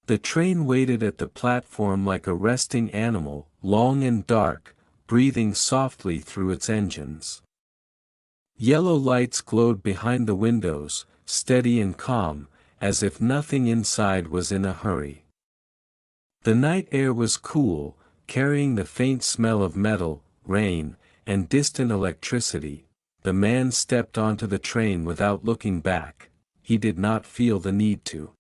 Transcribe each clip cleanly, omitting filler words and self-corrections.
The train waited at the platform like a resting animal, long and dark, breathing softly through its engines. Yellow lights glowed behind the windows, steady and calm, as if nothing inside was in a hurry. The night air was cool, carrying the faint smell of metal, rain, and distant electricity. The man stepped onto the train without looking back. He did not feel the need to.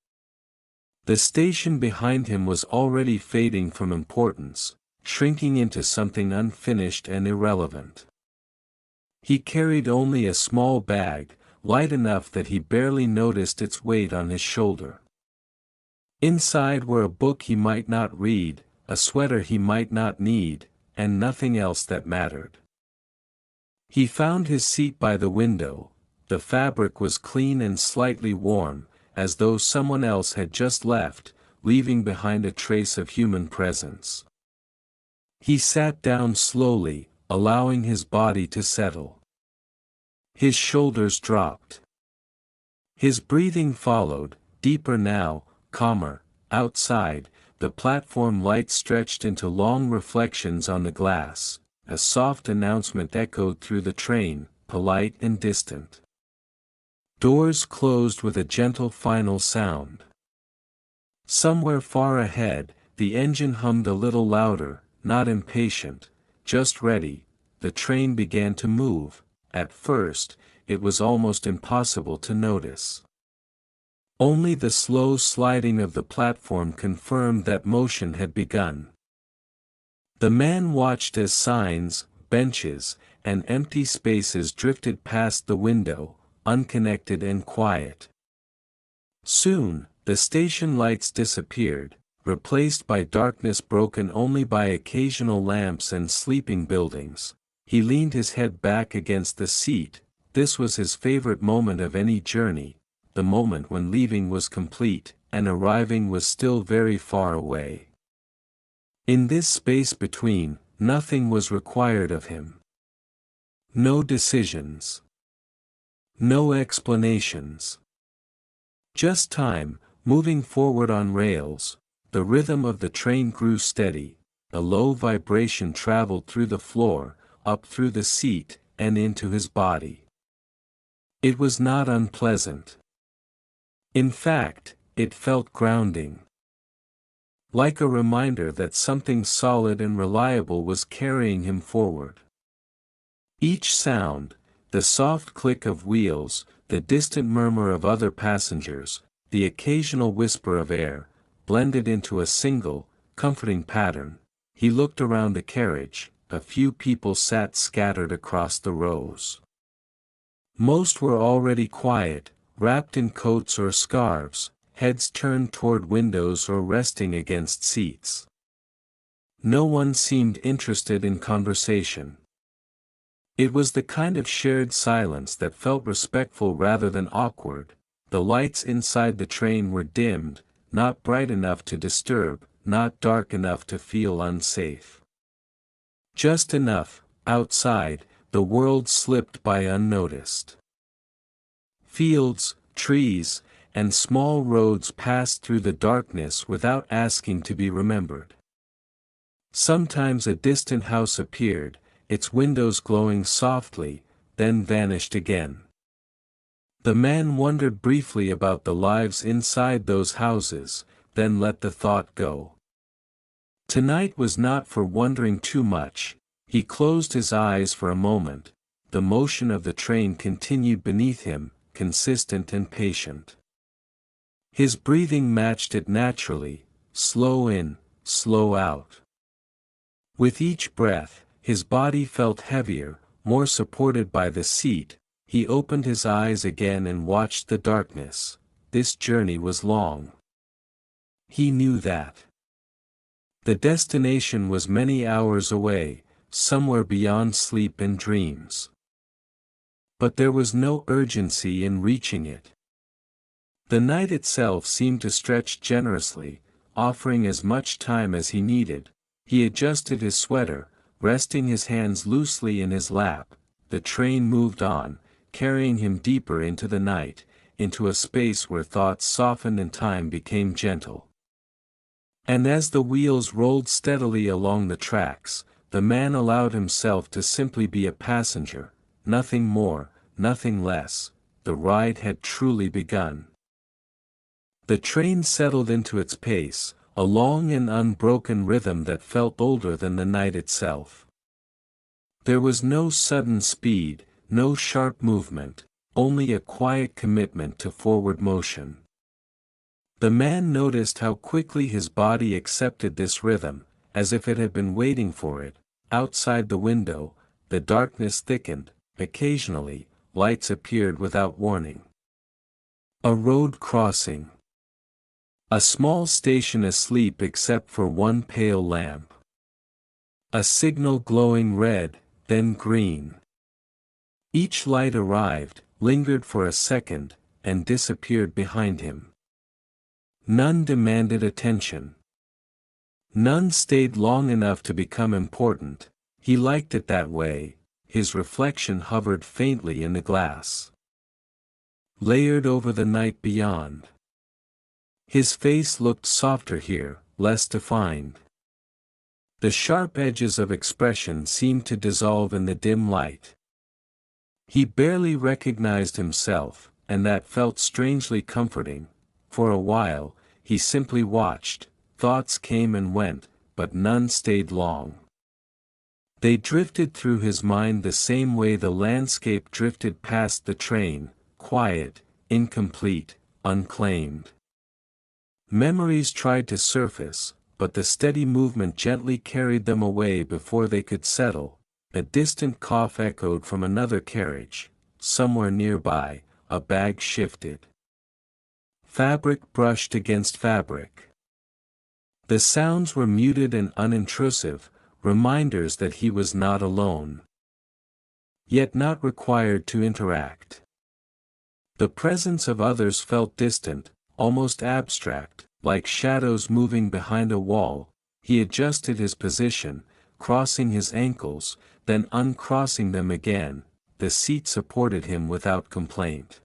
The station behind him was already fading from importance, shrinking into something unfinished and irrelevant. He carried only a small bag, light enough that he barely noticed its weight on his shoulder. Inside were a book he might not read, a sweater he might not need, and nothing else that mattered. He found his seat by the window. The fabric was clean and slightly warm, as though someone else had just left, leaving behind a trace of human presence. He sat down slowly, allowing his body to settle. His shoulders dropped. His breathing followed, deeper now, calmer. Outside, the platform lights stretched into long reflections on the glass. A soft announcement echoed through the train, polite and distant. Doors closed with a gentle final sound. Somewhere far ahead, the engine hummed a little louder, not impatient, just ready. The train began to move. At first, it was almost impossible to notice. Only the slow sliding of the platform confirmed that motion had begun. The man watched as signs, benches, and empty spaces drifted past the window, unconnected and quiet. Soon, the station lights disappeared, replaced by darkness broken only by occasional lamps and sleeping buildings. He leaned his head back against the seat. This was his favorite moment of any journey, the moment when leaving was complete, and arriving was still very far away. In this space between, nothing was required of him. No decisions. No explanations. Just time, moving forward on rails. The rhythm of the train grew steady. A low vibration traveled through the floor, up through the seat, and into his body. It was not unpleasant. In fact, it felt grounding. Like a reminder that something solid and reliable was carrying him forward. Each sound, the soft click of wheels, the distant murmur of other passengers, the occasional whisper of air, blended into a single, comforting pattern. He looked around the carriage. A few people sat scattered across the rows. Most were already quiet, wrapped in coats or scarves, heads turned toward windows or resting against seats. No one seemed interested in conversation. It was the kind of shared silence that felt respectful rather than awkward. The lights inside the train were dimmed, not bright enough to disturb, not dark enough to feel unsafe. Just enough. Outside, the world slipped by unnoticed. Fields, trees, and small roads passed through the darkness without asking to be remembered. Sometimes a distant house appeared, its windows glowing softly, then vanished again. The man wondered briefly about the lives inside those houses, then let the thought go. Tonight was not for wondering too much. He closed his eyes for a moment. The motion of the train continued beneath him, consistent and patient. His breathing matched it naturally, slow in, slow out. With each breath, his body felt heavier, more supported by the seat. He opened his eyes again and watched the darkness. This journey was long. He knew that. The destination was many hours away, somewhere beyond sleep and dreams. But there was no urgency in reaching it. The night itself seemed to stretch generously, offering as much time as he needed. He adjusted his sweater, resting his hands loosely in his lap. The train moved on, carrying him deeper into the night, into a space where thoughts softened and time became gentle. And as the wheels rolled steadily along the tracks, the man allowed himself to simply be a passenger, nothing more, nothing less. The ride had truly begun. The train settled into its pace, a long and unbroken rhythm that felt older than the night itself. There was no sudden speed, no sharp movement, only a quiet commitment to forward motion. The man noticed how quickly his body accepted this rhythm, as if it had been waiting for it. Outside the window, the darkness thickened. Occasionally, lights appeared without warning. A road crossing. A small station asleep except for one pale lamp. A signal glowing red, then green. Each light arrived, lingered for a second, and disappeared behind him. None demanded attention. None stayed long enough to become important. He liked it that way. His reflection hovered faintly in the glass, layered over the night beyond. His face looked softer here, less defined. The sharp edges of expression seemed to dissolve in the dim light. He barely recognized himself, and that felt strangely comforting. For a while, he simply watched. Thoughts came and went, but none stayed long. They drifted through his mind the same way the landscape drifted past the train, quiet, incomplete, unclaimed. Memories tried to surface, but the steady movement gently carried them away before they could settle. A distant cough echoed from another carriage. Somewhere nearby, a bag shifted. Fabric brushed against fabric. The sounds were muted and unintrusive, reminders that he was not alone. Yet not required to interact. The presence of others felt distant, almost abstract, like shadows moving behind a wall. He adjusted his position, crossing his ankles, then uncrossing them again. The seat supported him without complaint.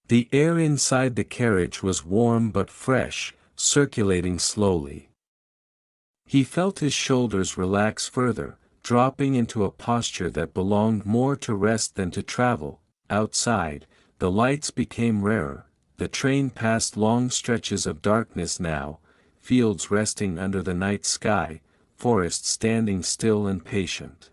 The air inside the carriage was warm but fresh, circulating slowly. He felt his shoulders relax further, dropping into a posture that belonged more to rest than to travel. Outside, the lights became rarer. The train passed long stretches of darkness now, fields resting under the night sky, forests standing still and patient.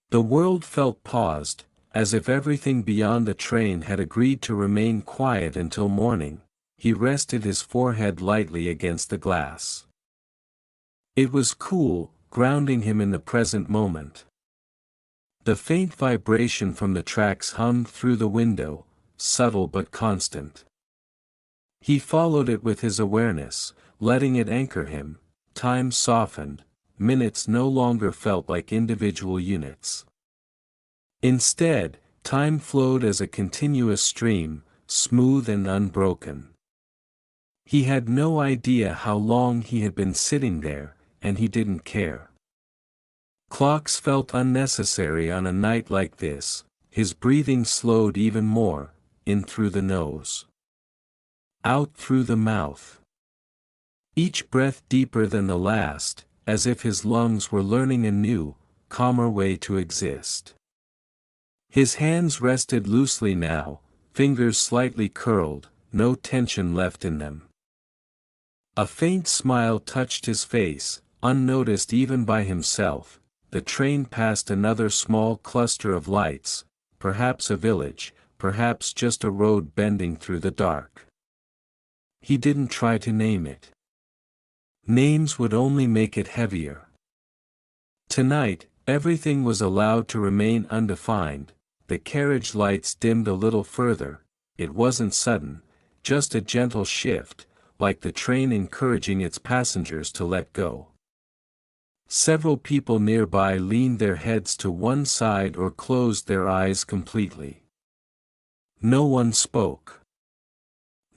The world felt paused, as if everything beyond the train had agreed to remain quiet until morning. He rested his forehead lightly against the glass. It was cool, grounding him in the present moment. The faint vibration from the tracks hummed through the window, subtle but constant. He followed it with his awareness, letting it anchor him. Time softened, minutes no longer felt like individual units. Instead, time flowed as a continuous stream, smooth and unbroken. He had no idea how long he had been sitting there, and he didn't care. Clocks felt unnecessary on a night like this. His breathing slowed even more, in through the nose, out through the mouth. Each breath deeper than the last, as if his lungs were learning a new, calmer way to exist. His hands rested loosely now, fingers slightly curled, no tension left in them. A faint smile touched his face, unnoticed even by himself. The train passed another small cluster of lights, perhaps a village, perhaps just a road bending through the dark. He didn't try to name it. Names would only make it heavier. Tonight, everything was allowed to remain undefined. The carriage lights dimmed a little further. It wasn't sudden, just a gentle shift, like the train encouraging its passengers to let go. Several people nearby leaned their heads to one side or closed their eyes completely. No one spoke.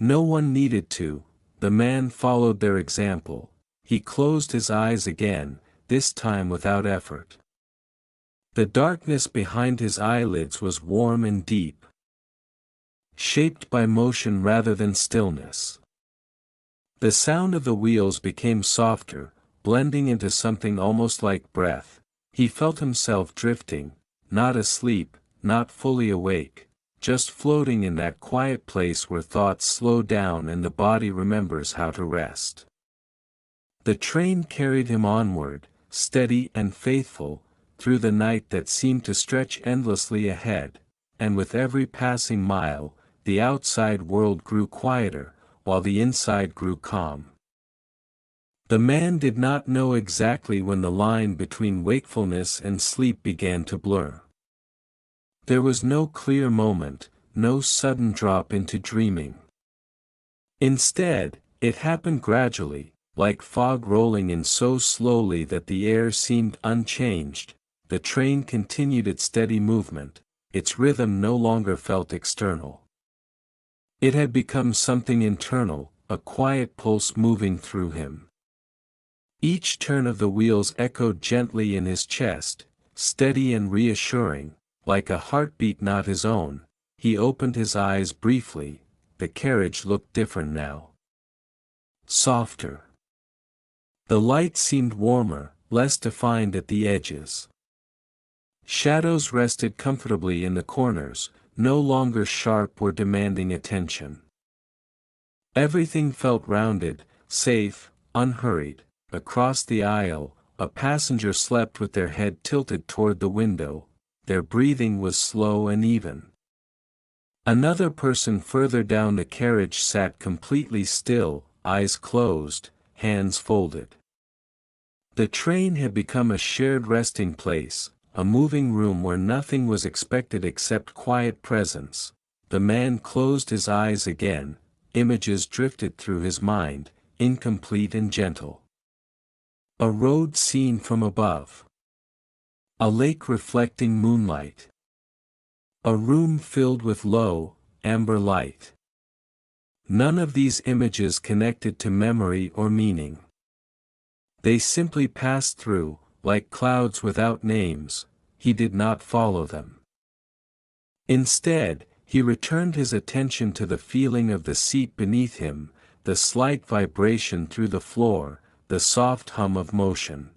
No one needed to. The man followed their example. He closed his eyes again, this time without effort. The darkness behind his eyelids was warm and deep, shaped by motion rather than stillness. The sound of the wheels became softer, blending into something almost like breath. He felt himself drifting, not asleep, not fully awake, just floating in that quiet place where thoughts slow down and the body remembers how to rest. The train carried him onward, steady and faithful, through the night that seemed to stretch endlessly ahead, and with every passing mile, the outside world grew quieter, while the inside grew calm. The man did not know exactly when the line between wakefulness and sleep began to blur. There was no clear moment, no sudden drop into dreaming. Instead, it happened gradually, like fog rolling in so slowly that the air seemed unchanged. The train continued its steady movement, its rhythm no longer felt external. It had become something internal, a quiet pulse moving through him. Each turn of the wheels echoed gently in his chest, steady and reassuring, like a heartbeat not his own. He opened his eyes briefly. The carriage looked different now. Softer. The light seemed warmer, less defined at the edges. Shadows rested comfortably in the corners, no longer sharp or demanding attention. Everything felt rounded, safe, unhurried. Across the aisle, a passenger slept with their head tilted toward the window. Their breathing was slow and even. Another person further down the carriage sat completely still, eyes closed, hands folded. The train had become a shared resting place, a moving room where nothing was expected except quiet presence. The man closed his eyes again, images drifted through his mind, incomplete and gentle. A road seen from above. A lake reflecting moonlight. A room filled with low, amber light. None of these images connected to memory or meaning. They simply passed through, like clouds without names. He did not follow them. Instead, he returned his attention to the feeling of the seat beneath him, the slight vibration through the floor, the soft hum of motion.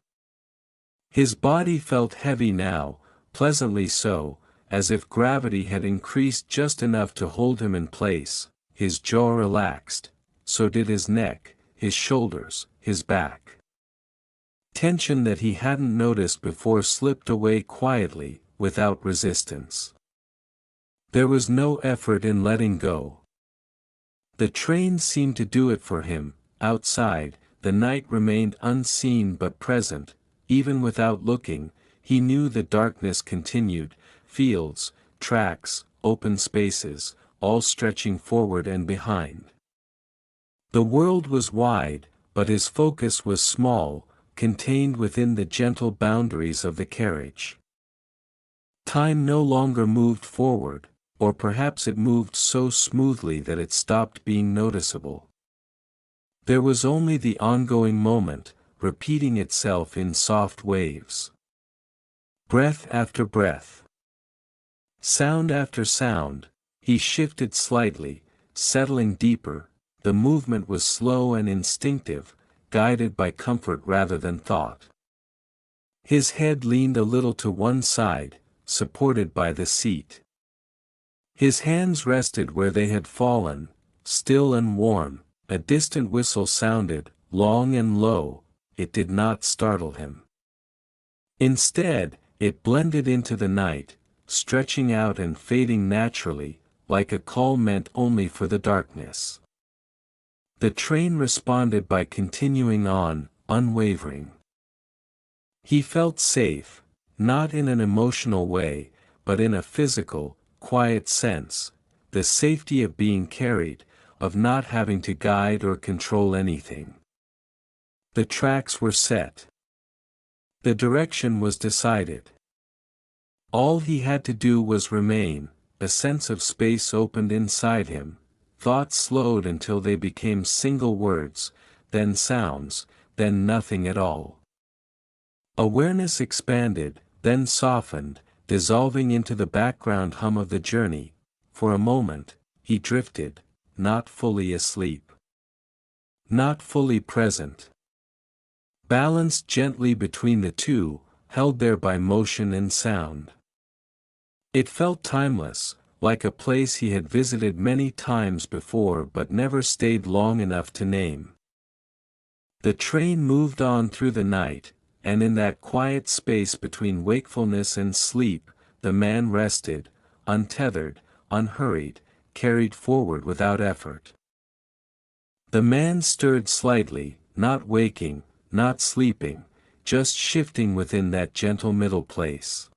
His body felt heavy now, pleasantly so, as if gravity had increased just enough to hold him in place. His jaw relaxed, so did his neck, his shoulders, his back. Tension that he hadn't noticed before slipped away quietly, without resistance. There was no effort in letting go. The train seemed to do it for him. Outside, the night remained unseen but present. Even without looking, he knew the darkness continued, fields, tracks, open spaces, all stretching forward and behind. The world was wide, but his focus was small, contained within the gentle boundaries of the carriage. Time no longer moved forward, or perhaps it moved so smoothly that it stopped being noticeable. There was only the ongoing moment, repeating itself in soft waves. Breath after breath. Sound after sound. He shifted slightly, settling deeper. The movement was slow and instinctive, guided by comfort rather than thought. His head leaned a little to one side, supported by the seat. His hands rested where they had fallen, still and warm. A distant whistle sounded, long and low. It did not startle him. Instead, it blended into the night, stretching out and fading naturally, like a call meant only for the darkness. The train responded by continuing on, unwavering. He felt safe, not in an emotional way, but in a physical, quiet sense, the safety of being carried, of not having to guide or control anything. The tracks were set. The direction was decided. All he had to do was remain. A sense of space opened inside him. Thoughts slowed until they became single words, then sounds, then nothing at all. Awareness expanded, then softened, dissolving into the background hum of the journey. For a moment, he drifted, not fully asleep. not fully present. Balanced gently between the two, held there by motion and sound. It felt timeless, like a place he had visited many times before but never stayed long enough to name. The train moved on through the night, and in that quiet space between wakefulness and sleep, the man rested, untethered, unhurried, carried forward without effort. The man stirred slightly, not waking, not sleeping, just shifting within that gentle middle place.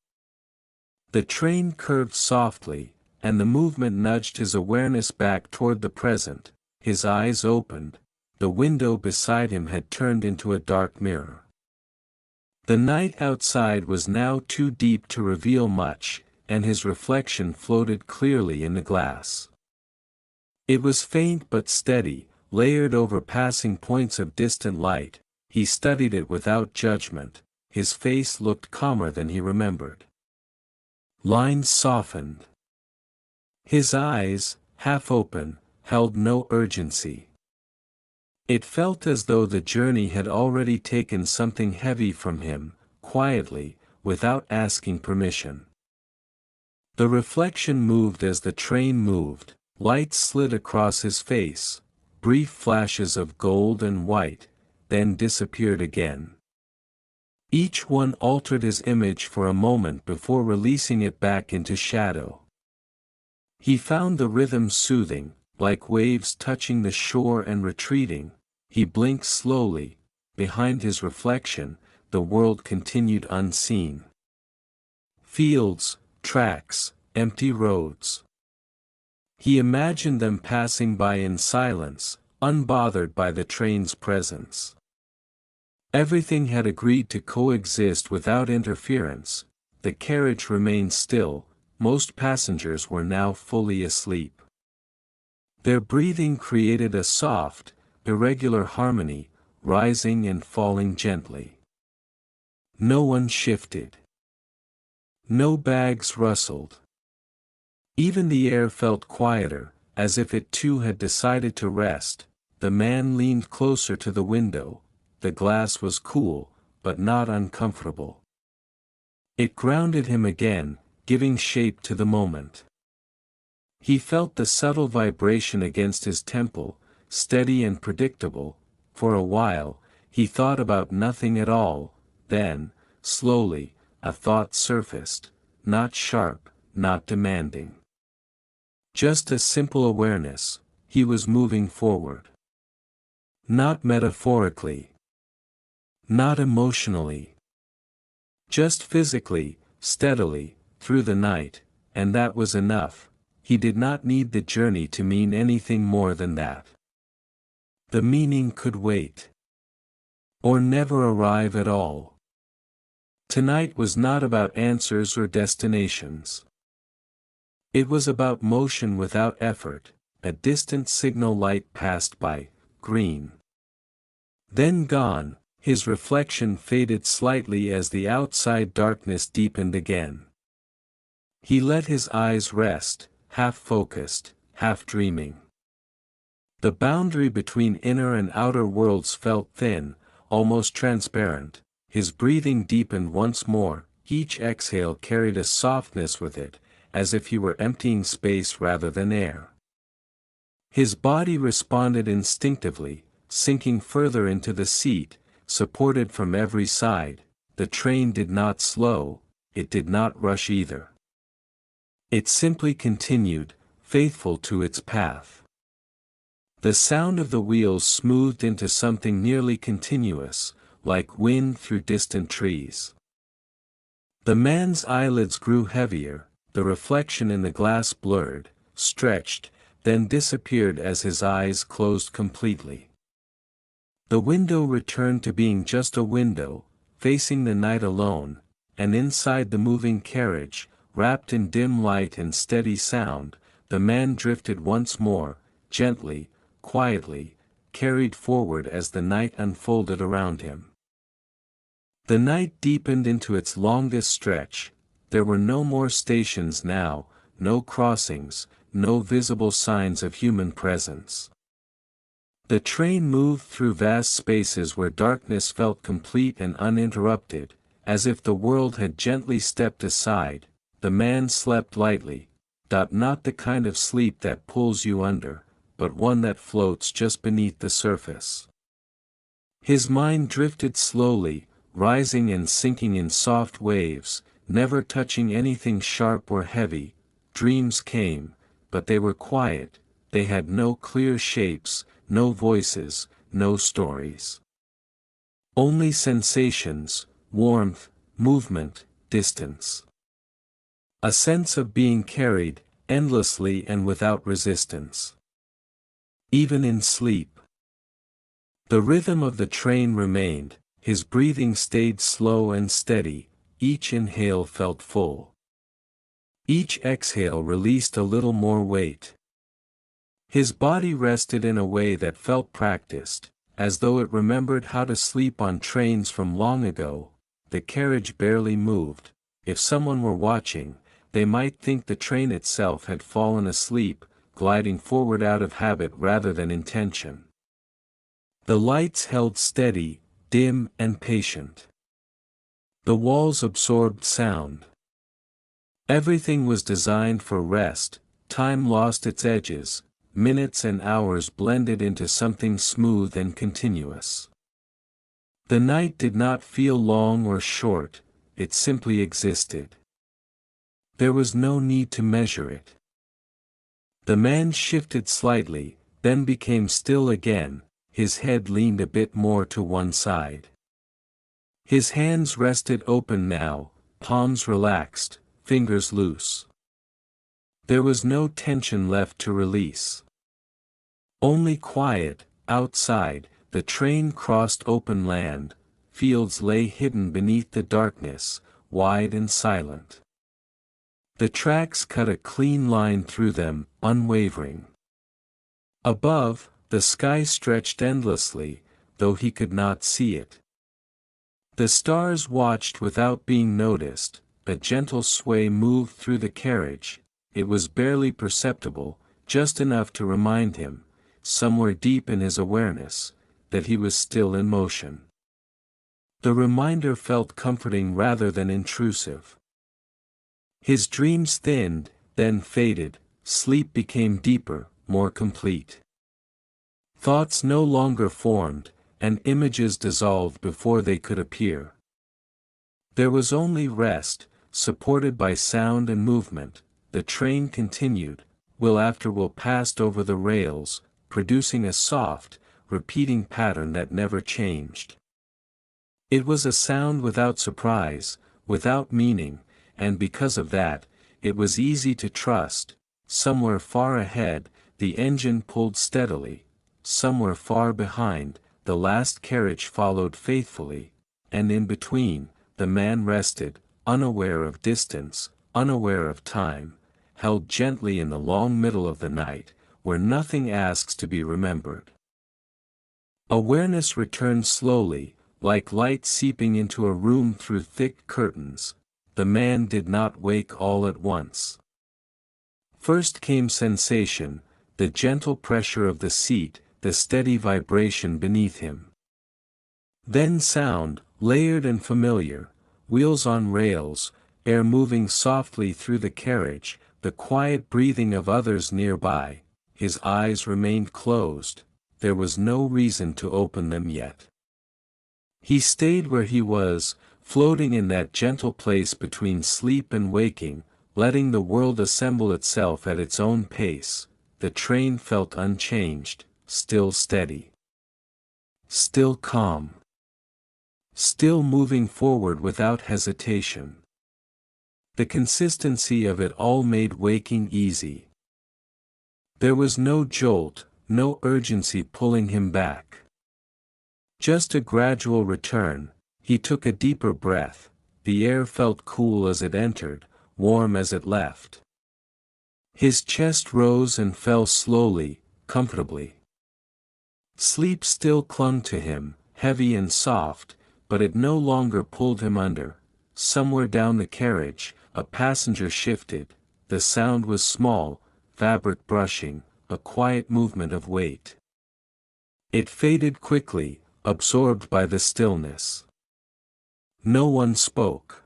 The train curved softly, and the movement nudged his awareness back toward the present. His eyes opened. The window beside him had turned into a dark mirror. The night outside was now too deep to reveal much, and his reflection floated clearly in the glass. It was faint but steady, layered over passing points of distant light. He studied it without judgment. His face looked calmer than he remembered. Lines softened. His eyes, half open, held no urgency. It felt as though the journey had already taken something heavy from him, quietly, without asking permission. The reflection moved as the train moved. Light slid across his face, brief flashes of gold and white, then disappeared again. Each one altered his image for a moment before releasing it back into shadow. He found the rhythm soothing, like waves touching the shore and retreating. He blinked slowly. Behind his reflection, the world continued unseen. Fields, tracks, empty roads. He imagined them passing by in silence, unbothered by the train's presence. Everything had agreed to coexist without interference. The carriage remained still. Most passengers were now fully asleep. Their breathing created a soft, irregular harmony, rising and falling gently. No one shifted. No bags rustled. Even the air felt quieter, as if it too had decided to rest. The man leaned closer to the window. The glass was cool, but not uncomfortable. It grounded him again, giving shape to the moment. He felt the subtle vibration against his temple, steady and predictable. For a while, he thought about nothing at all. Then, slowly, a thought surfaced, not sharp, not demanding. Just a simple awareness. He was moving forward. Not metaphorically. Not emotionally. Just physically, steadily, through the night, and that was enough. He did not need the journey to mean anything more than that. The meaning could wait. Or never arrive at all. Tonight was not about answers or destinations. It was about motion without effort. A distant signal light passed by, green. Then gone. His reflection faded slightly as the outside darkness deepened again. He let his eyes rest, half focused, half dreaming. The boundary between inner and outer worlds felt thin, almost transparent. His breathing deepened once more. Each exhale carried a softness with it, as if he were emptying space rather than air. His body responded instinctively, sinking further into the seat, supported from every side. The train did not slow, it did not rush either. It simply continued, faithful to its path. The sound of the wheels smoothed into something nearly continuous, like wind through distant trees. The man's eyelids grew heavier, the reflection in the glass blurred, stretched, then disappeared as his eyes closed completely. The window returned to being just a window, facing the night alone, and inside the moving carriage, wrapped in dim light and steady sound, the man drifted once more, gently, quietly, carried forward as the night unfolded around him. The night deepened into its longest stretch. There were no more stations now, no crossings, no visible signs of human presence. The train moved through vast spaces where darkness felt complete and uninterrupted, as if the world had gently stepped aside. The man slept lightly, not the kind of sleep that pulls you under, but one that floats just beneath the surface. His mind drifted slowly, rising and sinking in soft waves, never touching anything sharp or heavy. Dreams came, but they were quiet, they had no clear shapes, no voices, no stories. Only sensations, warmth, movement, distance. A sense of being carried, endlessly and without resistance. Even in sleep. The rhythm of the train remained, his breathing stayed slow and steady, each inhale felt full. Each exhale released a little more weight. His body rested in a way that felt practiced, as though it remembered how to sleep on trains from long ago. The carriage barely moved. If someone were watching, they might think the train itself had fallen asleep, gliding forward out of habit rather than intention. The lights held steady, dim and patient. The walls absorbed sound. Everything was designed for rest. Time lost its edges, minutes and hours blended into something smooth and continuous. The night did not feel long or short, it simply existed. There was no need to measure it. The man shifted slightly, then became still again, his head leaned a bit more to one side. His hands rested open now, palms relaxed, fingers loose. There was no tension left to release. Only quiet. Outside, the train crossed open land, fields lay hidden beneath the darkness, wide and silent. The tracks cut a clean line through them, unwavering. Above, the sky stretched endlessly, though he could not see it. The stars watched without being noticed. A gentle sway moved through the carriage. It was barely perceptible, just enough to remind him, somewhere deep in his awareness, that he was still in motion. The reminder felt comforting rather than intrusive. His dreams thinned, then faded, sleep became deeper, more complete. Thoughts no longer formed, and images dissolved before they could appear. There was only rest, supported by sound and movement. The train continued, wheel after wheel passed over the rails, producing a soft, repeating pattern that never changed. It was a sound without surprise, without meaning, and because of that, it was easy to trust. Somewhere far ahead, the engine pulled steadily. Somewhere far behind, the last carriage followed faithfully, and in between, the man rested, unaware of distance, unaware of time, held gently in the long middle of the night, where nothing asks to be remembered. Awareness returned slowly, like light seeping into a room through thick curtains. The man did not wake all at once. First came sensation, the gentle pressure of the seat, the steady vibration beneath him. Then sound, layered and familiar, wheels on rails, air moving softly through the carriage, the quiet breathing of others nearby. His eyes remained closed, there was no reason to open them yet. He stayed where he was, floating in that gentle place between sleep and waking, letting the world assemble itself at its own pace. The train felt unchanged, still steady. Still calm. Still moving forward without hesitation. The consistency of it all made waking easy. There was no jolt, no urgency pulling him back. Just a gradual return. He took a deeper breath. The air felt cool as it entered, warm as it left. His chest rose and fell slowly, comfortably. Sleep still clung to him, heavy and soft, but it no longer pulled him under. Somewhere down the carriage, a passenger shifted. The sound was small, fabric brushing, a quiet movement of weight. It faded quickly, absorbed by the stillness. No one spoke.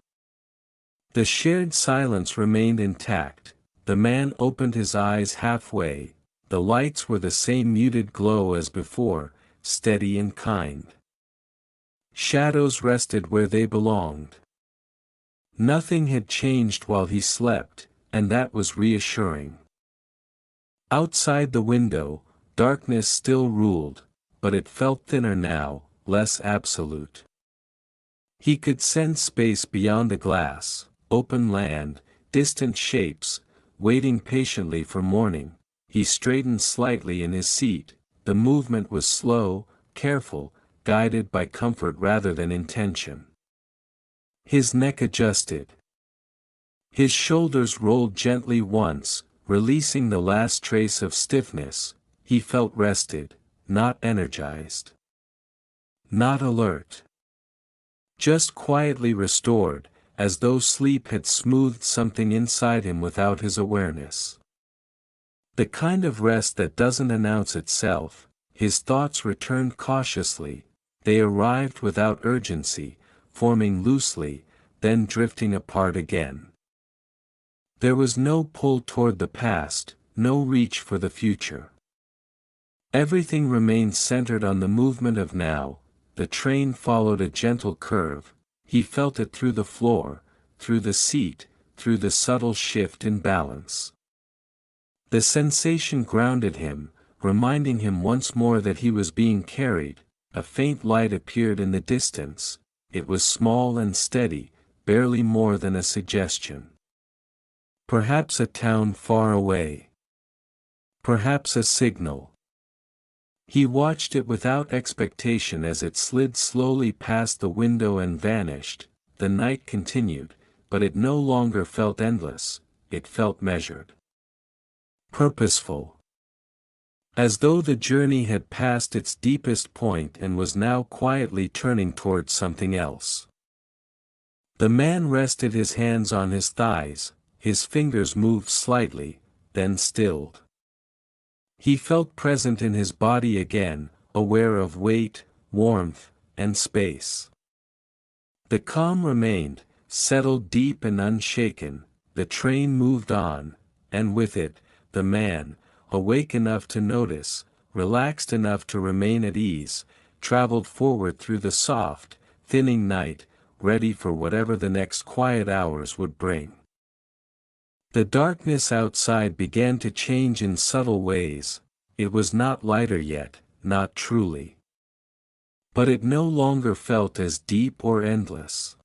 The shared silence remained intact. The man opened his eyes halfway. The lights were the same muted glow as before, steady and kind. Shadows rested where they belonged. Nothing had changed while he slept, and that was reassuring. Outside the window, darkness still ruled, but it felt thinner now, less absolute. He could sense space beyond the glass, open land, distant shapes, waiting patiently for morning. He straightened slightly in his seat. The movement was slow, careful, guided by comfort rather than intention. His neck adjusted. His shoulders rolled gently once, releasing the last trace of stiffness. He felt rested, not energized. Not alert. Just quietly restored, as though sleep had smoothed something inside him without his awareness. The kind of rest that doesn't announce itself. His thoughts returned cautiously. They arrived without urgency, forming loosely, then drifting apart again. There was no pull toward the past, no reach for the future. Everything remained centered on the movement of now. The train followed a gentle curve. He felt it through the floor, through the seat, through the subtle shift in balance. The sensation grounded him, reminding him once more that he was being carried. A faint light appeared in the distance. It was small and steady, barely more than a suggestion. Perhaps a town far away. Perhaps a signal. He watched it without expectation as it slid slowly past the window and vanished. The night continued, but it no longer felt endless, it felt measured. Purposeful. As though the journey had passed its deepest point and was now quietly turning towards something else. The man rested his hands on his thighs, his fingers moved slightly, then stilled. He felt present in his body again, aware of weight, warmth, and space. The calm remained, settled deep and unshaken. The train moved on, and with it, the man, awake enough to notice, relaxed enough to remain at ease, traveled forward through the soft, thinning night, ready for whatever the next quiet hours would bring. The darkness outside began to change in subtle ways. It was not lighter yet, not truly. But it no longer felt as deep or endless.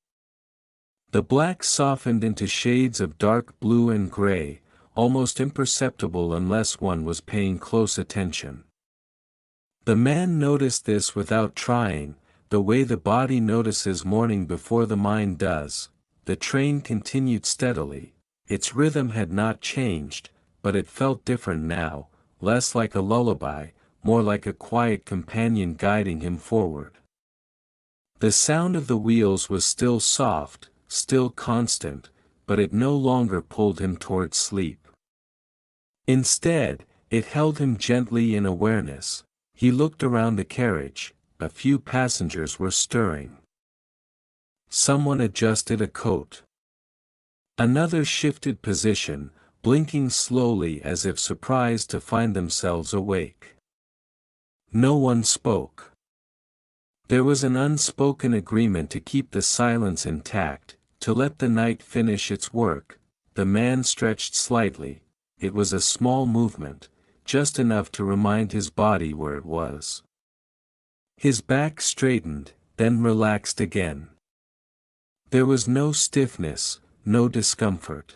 The black softened into shades of dark blue and gray, almost imperceptible unless one was paying close attention. The man noticed this without trying, the way the body notices morning before the mind does. The train continued steadily. Its rhythm had not changed, but it felt different now, less like a lullaby, more like a quiet companion guiding him forward. The sound of the wheels was still soft, still constant, but it no longer pulled him toward sleep. Instead, it held him gently in awareness. He looked around the carriage. A few passengers were stirring. Someone adjusted a coat. Another shifted position, blinking slowly as if surprised to find themselves awake. No one spoke. There was an unspoken agreement to keep the silence intact, to let the night finish its work. The man stretched slightly. It was a small movement, just enough to remind his body where it was. His back straightened, then relaxed again. There was no stiffness, no discomfort.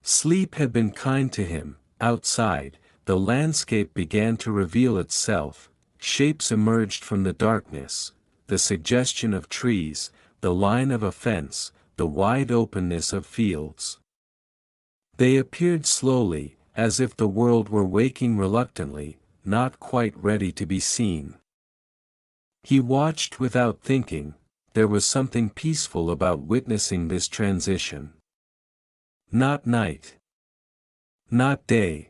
Sleep had been kind to him. Outside, the landscape began to reveal itself. Shapes emerged from the darkness, the suggestion of trees, the line of a fence, the wide openness of fields. They appeared slowly, as if the world were waking reluctantly, not quite ready to be seen. He watched without thinking. There was something peaceful about witnessing this transition. Not night. Not day.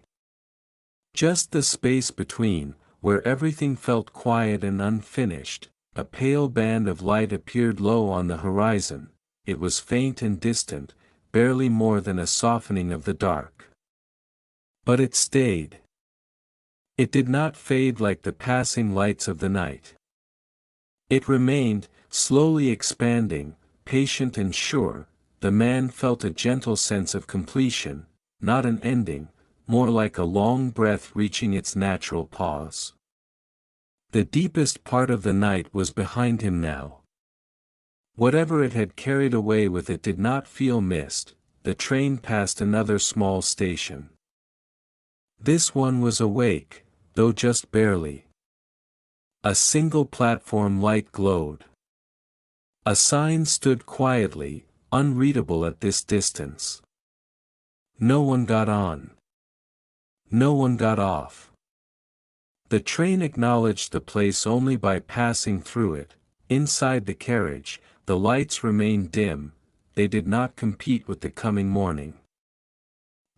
Just the space between, where everything felt quiet and unfinished, a pale band of light appeared low on the horizon. It was faint and distant, barely more than a softening of the dark. But it stayed. It did not fade like the passing lights of the night. It remained, slowly expanding, patient and sure. The man felt a gentle sense of completion, not an ending, more like a long breath reaching its natural pause. The deepest part of the night was behind him now. Whatever it had carried away with it did not feel missed. The train passed another small station. This one was awake, though just barely. A single platform light glowed. A sign stood quietly, unreadable at this distance. No one got on. No one got off. The train acknowledged the place only by passing through it. Inside the carriage, the lights remained dim. They did not compete with the coming morning.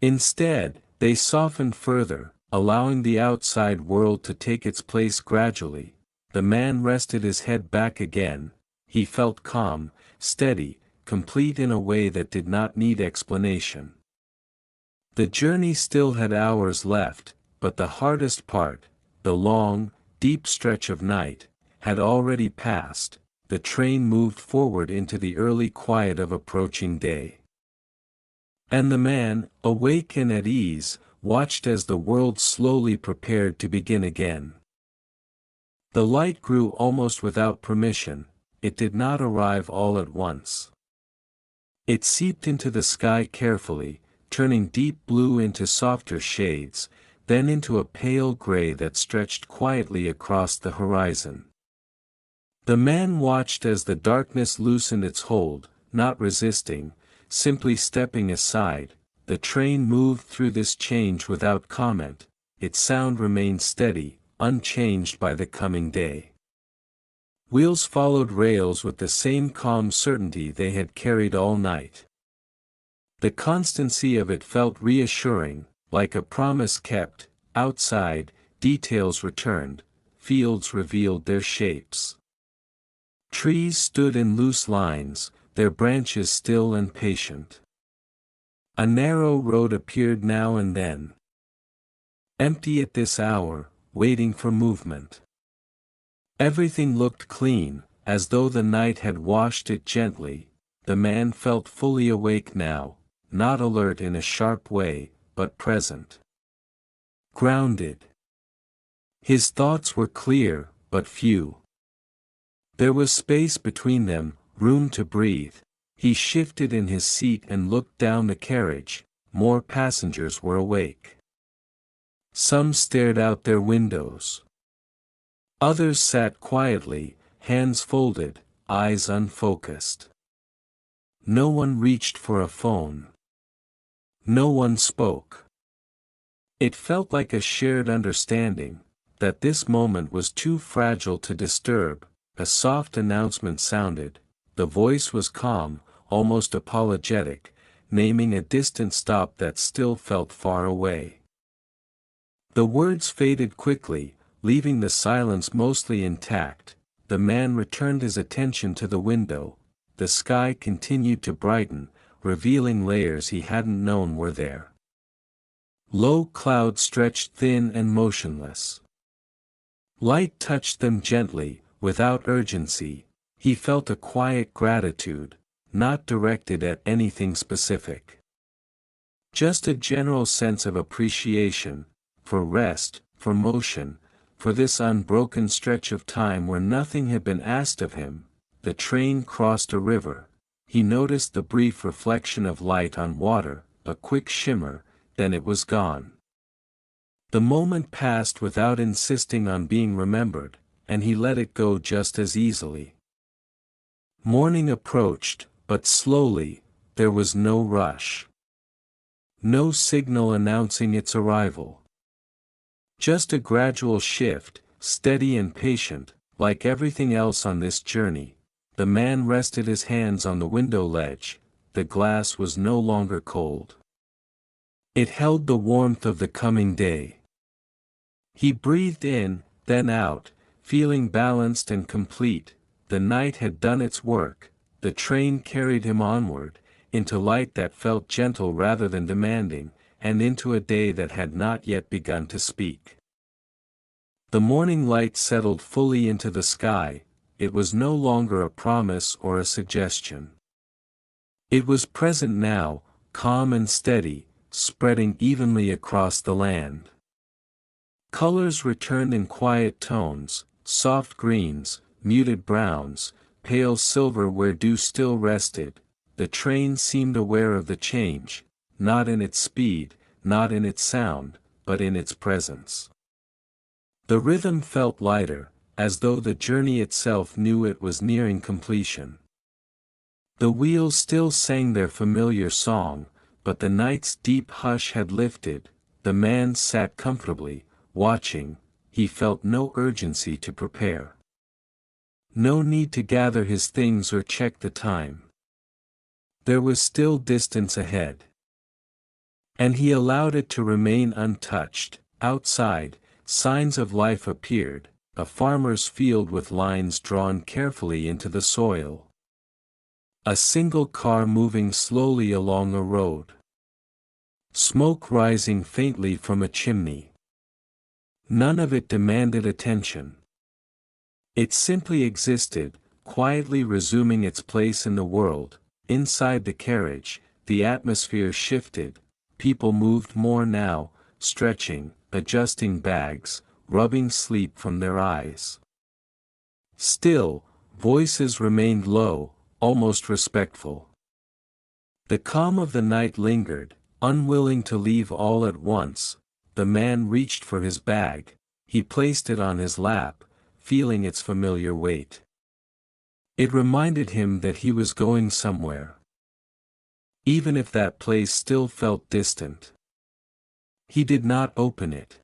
Instead, they softened further, allowing the outside world to take its place gradually. The man rested his head back again. He felt calm, steady, complete in a way that did not need explanation. The journey still had hours left, but the hardest part, the long, deep stretch of night, had already passed. The train moved forward into the early quiet of approaching day. And the man, awake and at ease, watched as the world slowly prepared to begin again. The light grew almost without permission. It did not arrive all at once. It seeped into the sky carefully, turning deep blue into softer shades, then into a pale gray that stretched quietly across the horizon. The man watched as the darkness loosened its hold, not resisting, simply stepping aside. The train moved through this change without comment. Its sound remained steady, unchanged by the coming day. Wheels followed rails with the same calm certainty they had carried all night. The constancy of it felt reassuring, like a promise kept. Outside, details returned, fields revealed their shapes. Trees stood in loose lines, their branches still and patient. A narrow road appeared now and then. Empty at this hour, waiting for movement. Everything looked clean, as though the night had washed it gently. The man felt fully awake now, not alert in a sharp way, but present. Grounded. His thoughts were clear, but few. There was space between them, room to breathe. He shifted in his seat and looked down the carriage. More passengers were awake. Some stared out their windows. Others sat quietly, hands folded, eyes unfocused. No one reached for a phone. No one spoke. It felt like a shared understanding, that this moment was too fragile to disturb. A soft announcement sounded. The voice was calm, almost apologetic, naming a distant stop that still felt far away. The words faded quickly, leaving the silence mostly intact. The man returned his attention to the window. The sky continued to brighten, revealing layers he hadn't known were there. Low clouds stretched thin and motionless. Light touched them gently, without urgency. He felt a quiet gratitude, not directed at anything specific. Just a general sense of appreciation, for rest, for motion, for this unbroken stretch of time where nothing had been asked of him. The train crossed a river. He noticed the brief reflection of light on water, a quick shimmer, then it was gone. The moment passed without insisting on being remembered, and he let it go just as easily. Morning approached, but slowly. There was no rush. No signal announcing its arrival. Just a gradual shift, steady and patient. Like everything else on this journey, the man rested his hands on the window ledge. The glass was no longer cold. It held the warmth of the coming day. He breathed in, then out, feeling balanced and complete. The night had done its work, the train carried him onward, into light that felt gentle rather than demanding, and into a day that had not yet begun to speak. The morning light settled fully into the sky. It was no longer a promise or a suggestion. It was present now, calm and steady, spreading evenly across the land. Colors returned in quiet tones, soft greens, muted browns, pale silver where dew still rested. The train seemed aware of the change, not in its speed, not in its sound, but in its presence. The rhythm felt lighter, as though the journey itself knew it was nearing completion. The wheels still sang their familiar song, but the night's deep hush had lifted. The man sat comfortably, watching. He felt no urgency to prepare. No need to gather his things or check the time. There was still distance ahead. And he allowed it to remain untouched. Outside, signs of life appeared, a farmer's field with lines drawn carefully into the soil. A single car moving slowly along a road. Smoke rising faintly from a chimney. None of it demanded attention. It simply existed, quietly resuming its place in the world. Inside the carriage, the atmosphere shifted. People moved more now, stretching, adjusting bags, rubbing sleep from their eyes. Still, voices remained low, almost respectful. The calm of the night lingered, unwilling to leave all at once. The man reached for his bag. He placed it on his lap, feeling its familiar weight. It reminded him that he was going somewhere, even if that place still felt distant. He did not open it.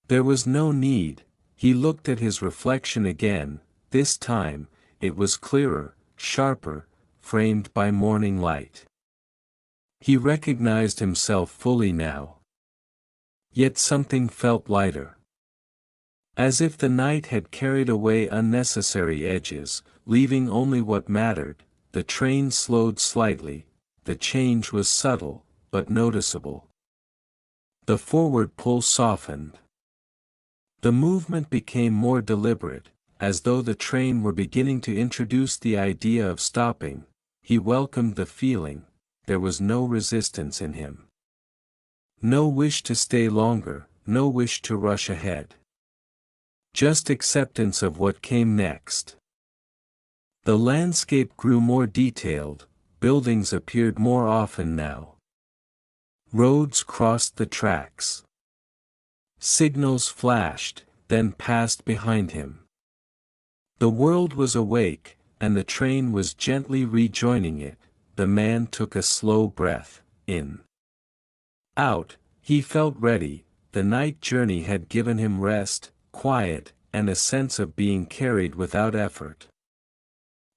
There was no need. He looked at his reflection again. This time, it was clearer, sharper, framed by morning light. He recognized himself fully now. Yet something felt lighter. As if the night had carried away unnecessary edges, leaving only what mattered. The train slowed slightly. The change was subtle, but noticeable. The forward pull softened. The movement became more deliberate, as though the train were beginning to introduce the idea of stopping. He welcomed the feeling. There was no resistance in him. No wish to stay longer, no wish to rush ahead. Just acceptance of what came next. The landscape grew more detailed, buildings appeared more often now. Roads crossed the tracks. Signals flashed, then passed behind him. The world was awake, and the train was gently rejoining it. The man took a slow breath, in. Out, he felt ready. The night journey had given him rest, quiet, and a sense of being carried without effort.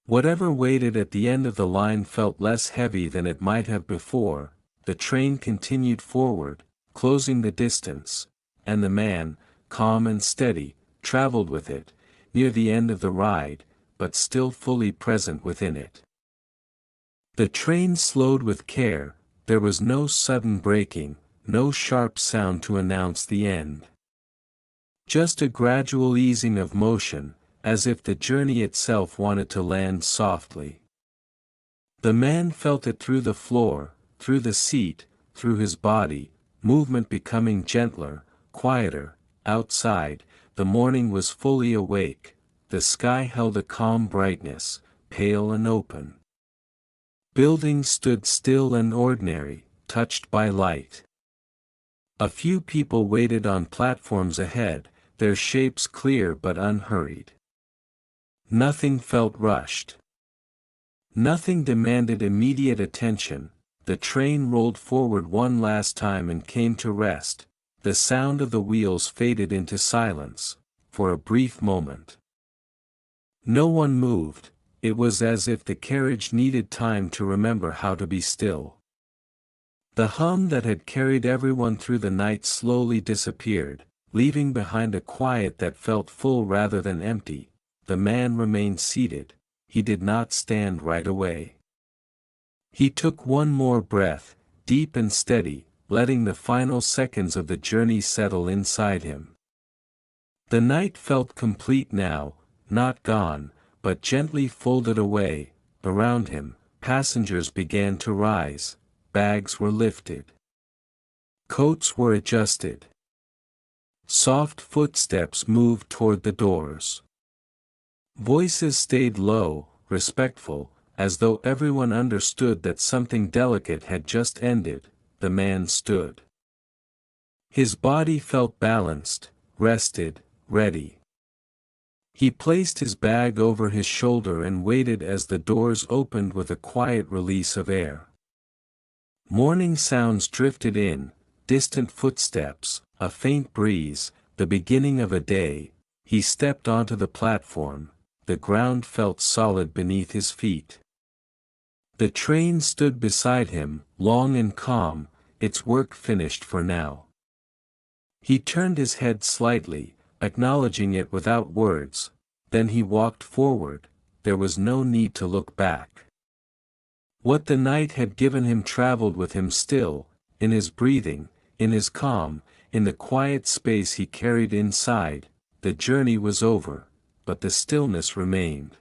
Whatever waited at the end of the line felt less heavy than it might have before. The train continued forward, closing the distance, and the man, calm and steady, traveled with it, near the end of the ride, but still fully present within it. The train slowed with care. There was no sudden braking, no sharp sound to announce the end. Just a gradual easing of motion, as if the journey itself wanted to land softly. The man felt it through the floor, through the seat, through his body, movement becoming gentler, quieter. Outside, the morning was fully awake. The sky held a calm brightness, pale and open. Buildings stood still and ordinary, touched by light. A few people waited on platforms ahead, their shapes clear but unhurried. Nothing felt rushed. Nothing demanded immediate attention. The train rolled forward one last time and came to rest. The sound of the wheels faded into silence, for a brief moment. No one moved. It was as if the carriage needed time to remember how to be still. The hum that had carried everyone through the night slowly disappeared. leaving behind a quiet that felt full rather than empty. The man remained seated. He did not stand right away. He took one more breath, deep and steady, letting the final seconds of the journey settle inside him. The night felt complete now, not gone, but gently folded away. Around him, passengers began to rise, bags were lifted. Coats were adjusted. Soft footsteps moved toward the doors. Voices stayed low, respectful, as though everyone understood that something delicate had just ended. The man stood. His body felt balanced, rested, ready. He placed his bag over his shoulder and waited as the doors opened with a quiet release of air. Morning sounds drifted in, distant footsteps, a faint breeze, the beginning of a day. He stepped onto the platform. The ground felt solid beneath his feet. The train stood beside him, long and calm, its work finished for now. He turned his head slightly, acknowledging it without words, then he walked forward. There was no need to look back. What the night had given him traveled with him still, in his breathing, in his calm, in the quiet space he carried inside. The journey was over, but the stillness remained.